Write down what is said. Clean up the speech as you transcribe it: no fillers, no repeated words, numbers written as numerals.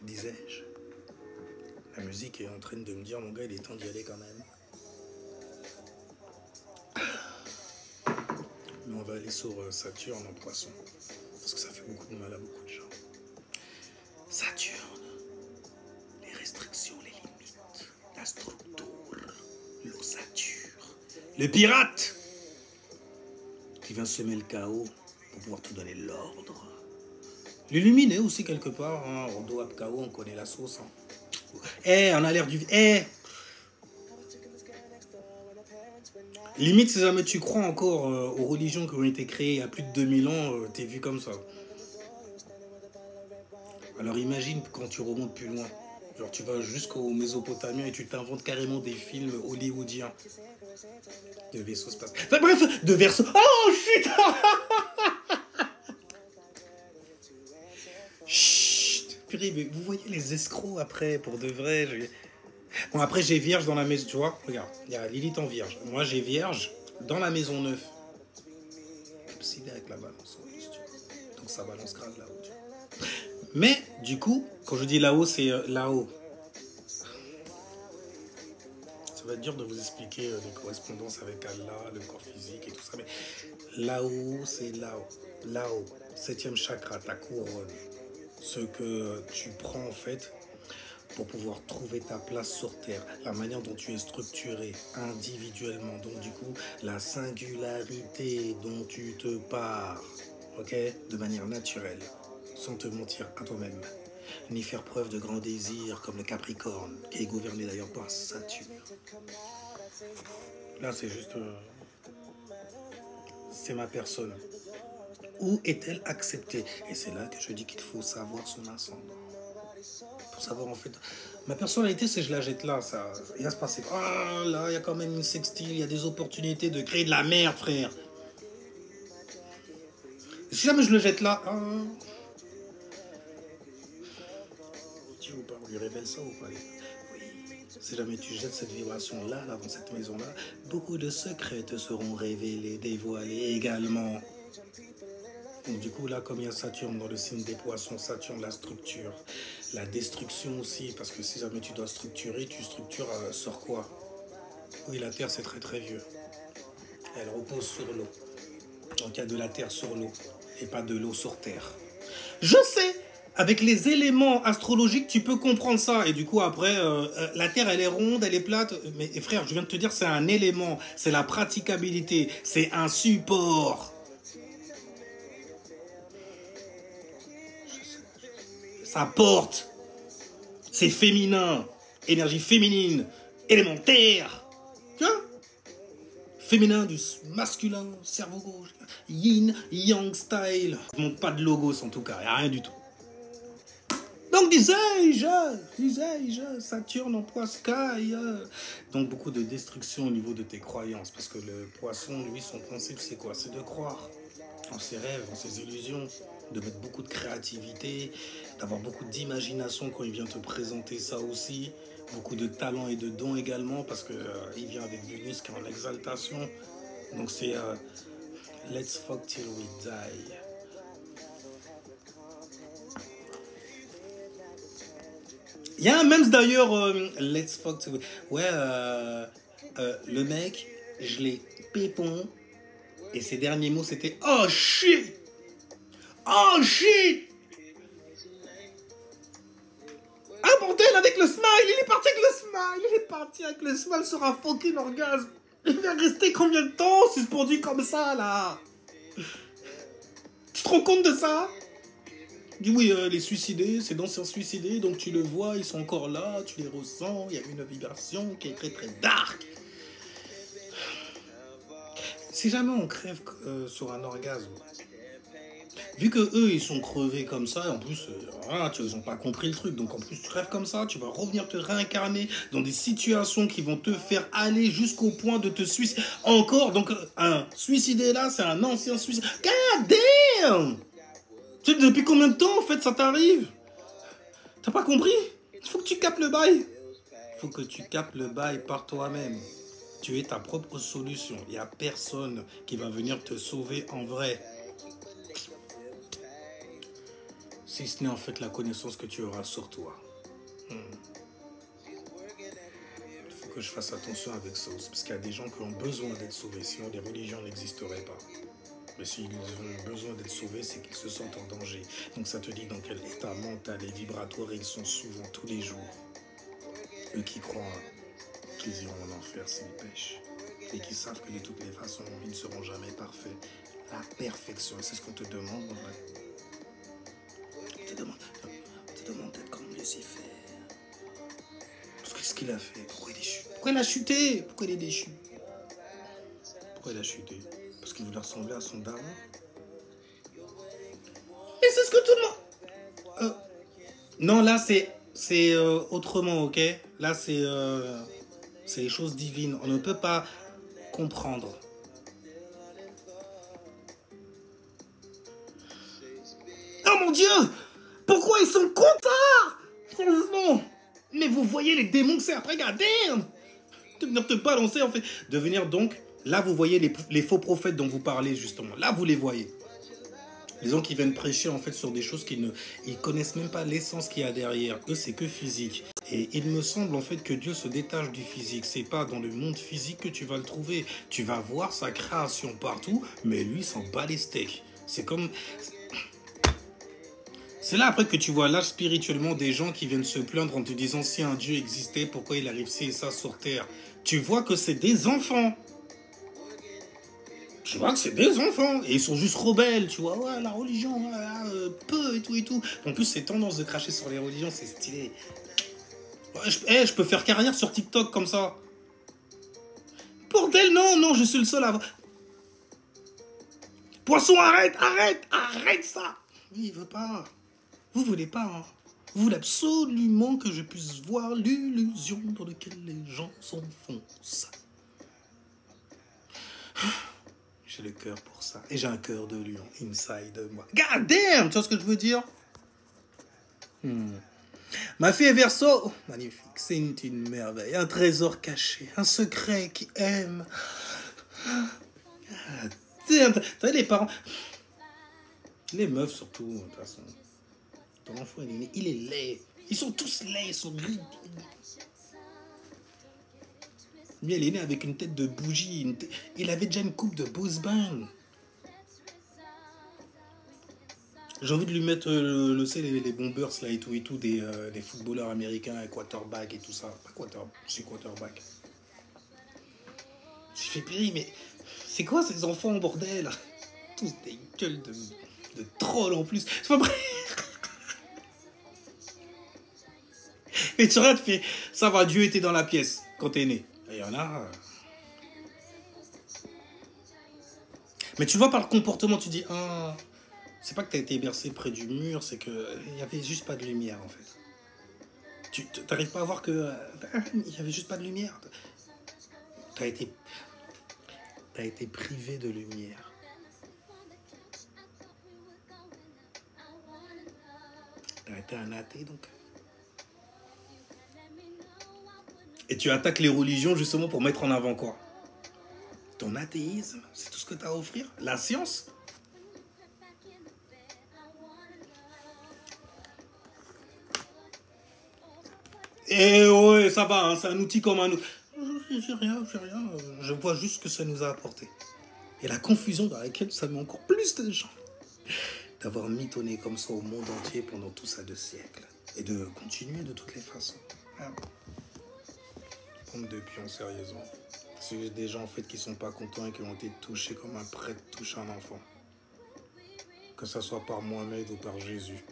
disais-je. La musique est en train de me dire, mon gars, il est temps d'y aller quand même. Mais on va aller sur Saturne en poisson. Parce que ça fait beaucoup de mal à beaucoup de gens. Saturne. Les restrictions, les limites. La structure. L'ossature. Le pirate qui vient semer le chaos pour pouvoir te donner l'ordre. L'illuminé aussi quelque part. Hein. Rondo Apkao, on connaît la sauce. Hein. On a l'air du... Limite, si jamais tu crois encore aux religions qui ont été créées il y a plus de 2000 ans, t'es vu comme ça. Alors imagine quand tu remontes plus loin. Genre tu vas jusqu'aux Mésopotamiens et tu t'inventes carrément des films hollywoodiens. De vaisseaux spatiaux. Enfin bref, de versos... Oh shit. Chut. Purée, mais vous voyez les escrocs après, pour de vrai. Bon, après, j'ai Vierge dans la maison, tu vois. Regarde, il y a Lilith en Vierge. Moi, j'ai Vierge dans la maison 9. C'est avec la balance. Donc, ça balance grave là-haut. Mais, du coup, quand je dis là-haut, c'est là-haut. Ça va être dur de vous expliquer les correspondances avec Allah, le corps physique et tout ça. Mais là-haut, c'est là-haut. Là-haut, 7e chakra, ta couronne. Ce que tu prends, en fait... pour pouvoir trouver ta place sur Terre, la manière dont tu es structuré individuellement, donc du coup, la singularité dont tu te pars, ok, de manière naturelle, sans te mentir à toi-même, ni faire preuve de grands désirs comme le Capricorne, qui est gouverné d'ailleurs par Saturne. Là, c'est juste... c'est ma personne. Où est-elle acceptée? Et c'est là que je dis qu'il faut savoir son ascendant. Pour savoir en fait, ma personnalité, c'est je la jette là, ça, il va se passer. Ah là, il y a quand même une sextile, il y a des opportunités de créer de la merde, frère. Et si jamais je le jette là, tu ou pas, on lui révèle ça ou pas? Oui. Si jamais tu jettes cette vibration là, dans cette maison là, beaucoup de secrets te seront révélés, dévoilés également. Donc du coup là, comme il y a Saturne dans le signe des poissons, Saturne la structure, la destruction aussi, parce que si jamais tu dois structurer, tu structures sur quoi? Oui, la Terre c'est très très vieux. Elle repose sur l'eau. Donc il y a de la Terre sur l'eau et pas de l'eau sur Terre. Je sais, avec les éléments astrologiques, tu peux comprendre ça. Et du coup après, la Terre elle est ronde, elle est plate. Mais frère, je viens de te dire, c'est un élément, c'est la praticabilité, c'est un support. Ça porte, c'est féminin, énergie féminine, élémentaire, tu vois, féminin du masculin, cerveau gauche, yin, yang style. Je montre pas de logos en tout cas, y a rien du tout. Donc disais-je, Saturne en Poiscaille. Donc beaucoup de destruction au niveau de tes croyances, parce que le poisson, lui, son principe c'est quoi? C'est de croire en ses rêves, en ses illusions, de mettre beaucoup de créativité, d'avoir beaucoup d'imagination quand il vient te présenter ça aussi, beaucoup de talent et de dons également, parce que il vient avec Vénus qui est en exaltation. Donc c'est let's fuck till we die. Il y a un même d'ailleurs, let's fuck till we... Ouais, le mec, je l'ai pépon, et ses derniers mots c'était oh shit! Oh shit! Ah bordel, avec le smile, il est parti avec le smile, il est parti avec le smile sur un fucking orgasme. Il va rester combien de temps suspendu comme ça là? Tu te rends compte de ça? Dis oui, les suicidés, c'est d'anciens suicidés, donc tu le vois, ils sont encore là, tu les ressens, il y a une vibration qui est très très dark. Si jamais on crève sur un orgasme, vu que eux ils sont crevés comme ça, en plus voilà, ils n'ont pas compris le truc, donc en plus tu crèves comme ça, tu vas revenir te réincarner dans des situations qui vont te faire aller jusqu'au point de te suicider encore. Donc un suicidé là, c'est un ancien suicide. God damn! Tu sais, depuis combien de temps en fait ça t'arrive? T'as pas compris? Il faut que tu captes le bail. Il faut que tu captes le bail par toi-même. Tu es ta propre solution. Il n'y a personne qui va venir te sauver en vrai. Si ce n'est en fait la connaissance que tu auras sur toi. Il faut que je fasse attention avec ça, parce qu'il y a des gens qui ont besoin d'être sauvés, sinon les religions n'existeraient pas. Mais s'ils ont besoin d'être sauvés, c'est qu'ils se sentent en danger. Donc ça te dit dans quel état mental et vibratoire ils sont souvent tous les jours. Eux qui croient qu'ils iront en enfer s'ils pêchent. Et qui savent que de toutes les façons, ils ne seront jamais parfaits. La perfection, c'est ce qu'on te demande en vrai. On te demande d'être comme Lucifer. Parce que ce qu'il a fait, pourquoi il est chuté? Pourquoi il a chuté? Pourquoi il est déchu? Pourquoi il a chuté? Parce qu'il voulait ressembler à son daron. Mais c'est ce que tout le monde... Non, là, c'est autrement, ok? Là, c'est les choses divines. On ne peut pas comprendre. Oh mon Dieu! Pourquoi ils sont contents? Franchement! Mais vous voyez les démons que c'est après, regardez! De venir te balancer, en fait. De venir donc... Là, vous voyez les faux prophètes dont vous parlez, justement. Là, vous les voyez. Les gens qui viennent prêcher, en fait, sur des choses qu'ils ne connaissent même pas l'essence qu'il y a derrière. Eux, c'est que physique. Et il me semble, en fait, que Dieu se détache du physique. C'est pas dans le monde physique que tu vas le trouver. Tu vas voir sa création partout, mais lui, s'en bat les steaks. C'est comme... C'est là, après, que tu vois là, spirituellement, des gens qui viennent se plaindre en te disant si un Dieu existait, pourquoi il arrive ci et ça sur Terre. Tu vois que c'est des enfants. Tu vois que c'est des enfants. Et ils sont juste rebelles, tu vois. Ouais, la religion, voilà, peu et tout et tout. En plus, ces tendances de cracher sur les religions, c'est stylé. Ouais, je peux faire carrière sur TikTok comme ça. Bordel, non, je suis le seul à... Poisson, arrête ça. Il veut pas. Vous voulez pas, hein. Vous voulez absolument que je puisse voir l'illusion dans laquelle les gens s'enfoncent. J'ai le cœur pour ça. Et j'ai un cœur de lion inside moi. God damn, tu vois ce que je veux dire? Ma fille est Verseau. Oh, magnifique, c'est une merveille. Un trésor caché, un secret qui aime. Damn, t'as les parents... Les meufs surtout, de toute façon. Ton enfant, il est laid. Ils sont tous laids, ils sont gris. Lui, elle est née avec une tête de bougie. Il avait déjà une coupe de Bosban. J'ai envie de lui mettre, les bombers là et tout, des footballeurs américains, quarterback et tout ça. Pas quarterback, c'est quarterback. J'ai fait périr, mais c'est quoi ces enfants, bordel? Tous des gueules de trolls en plus. C'est pas vrai. Mais tu regardes, tu fais, ça va, Dieu était dans la pièce quand t'es né. Il y en a... Mais tu vois par le comportement, tu dis, ah, c'est pas que t'as été bercé près du mur, c'est que il y avait juste pas de lumière en fait. Tu t'arrives pas à voir que il y avait juste pas de lumière. T'as été privé de lumière. T'as été un athée donc. Et tu attaques les religions justement pour mettre en avant quoi? Ton athéisme, c'est tout ce que tu as à offrir? La science? Eh ouais, ça va, hein, c'est un outil comme un autre. J'ai rien. Je vois juste ce que ça nous a apporté. Et la confusion dans laquelle ça met encore plus de gens. D'avoir mitonné comme ça au monde entier pendant tout ça de siècles. Et de continuer de toutes les façons. Ah. Pompe de pion, sérieusement. C'est juste des gens en fait qui sont pas contents et qui ont été touchés comme un prêtre touche un enfant. Que ça soit par Mohamed ou par Jésus.